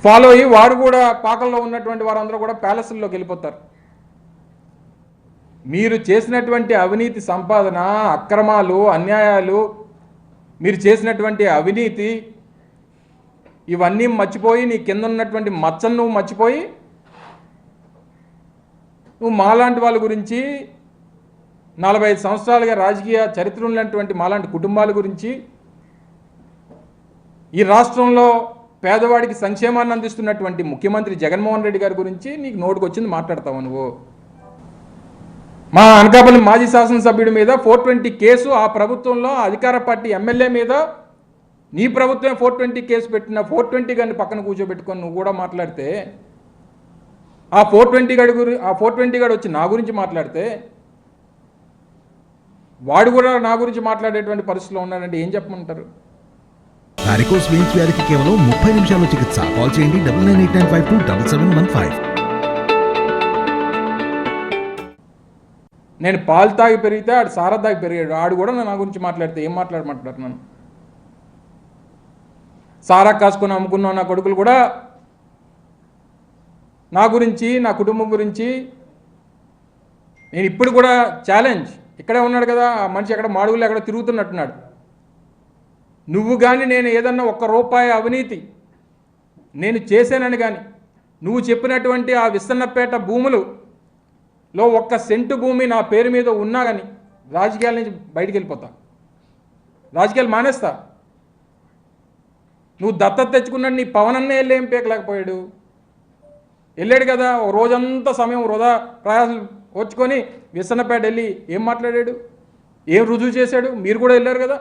Follow అయ్యి వారు కూడా పాకల్లో ఉన్నటువంటి వారందరూ కూడా ప్యాలెస్ల్లోకి వెళ్ళిపోతారు. మీరు చేసినటువంటి అవినీతి సంపాదన, అక్రమాలు, అన్యాయాలు, మీరు చేసినటువంటి అవినీతి ఇవన్నీ మర్చిపోయి, నీ కింద ఉన్నటువంటి మచ్చను నువ్వు మర్చిపోయి, నువ్వు మాలాంటి వాళ్ళ గురించి 45 సంవత్సరాలుగా రాజకీయ చరిత్ర ఉన్నటువంటి మాలాంటి కుటుంబాల గురించి, ఈ రాష్ట్రంలో పేదవాడికి సంక్షేమాన్ని అందిస్తున్నటువంటి ముఖ్యమంత్రి జగన్మోహన్ రెడ్డి గారి గురించి నీకు నోటికి వచ్చింది మాట్లాడతావు నువ్వు. మా అనకాపల్లి మాజీ శాసనసభ్యుడి మీద 420 కేసు, ఆ ప్రభుత్వంలో అధికార పార్టీ ఎమ్మెల్యే మీద నీ ప్రభుత్వం 420 కేసు పెట్టిన 420 గారిని పక్కన కూర్చోబెట్టుకొని నువ్వు కూడా మాట్లాడితే, ఆ 420 గాడు వచ్చి నా గురించి మాట్లాడితే, వాడు కూడా నా గురించి మాట్లాడేటువంటి పరిస్థితిలో ఉన్నాడంటే ఏం చెప్పమంటారు? వారికోస్ వెయిన్స్ వ్యాధికి కేవలం 30 నిమిషాల్లో చికిత్స. కాల్ చేయండి 9989527715. నేను పాలు తాగి పెరిగితే ఆడు సారా తాగి పెరిగాడు. ఆడు కూడా నా గురించి మాట్లాడితే ఏం మాట్లాడమంటారు? నన్ను సారా కాసుకొని అమ్ముకున్న నా కొడుకులు కూడా నా గురించి, నా కుటుంబం గురించి, నేను ఇప్పుడు కూడా ఛాలెంజ్, ఇక్కడే ఉన్నాడు కదా ఆ మనిషి, ఎక్కడ మాడుగులు ఎక్కడ తిరుగుతున్నట్టున్నాడు. నువ్వు కానీ నేను ఏదన్నా ₹1 అవినీతి నేను చేశానని కానీ, నువ్వు చెప్పినటువంటి ఆ విస్తన్నపేట భూములలో 1 సెంటు భూమి నా పేరు మీద ఉన్నా కానీ రాజకీయాల నుంచి బయటికి వెళ్ళిపోతా, రాజకీయాలు మానేస్తా. నువ్వు దత్తత తెచ్చుకున్నాడు, నీ పవనన్నే వెళ్ళి ఏం పీకలేకపోయాడు? వెళ్ళాడు కదా, ఒక రోజంతా సమయం వృధా ప్రయాసాలు వచ్చుకొని విస్తన్నపేట వెళ్ళి ఏం మాట్లాడాడు, ఏం రుజువు చేశాడు? మీరు కూడా వెళ్ళారు కదా.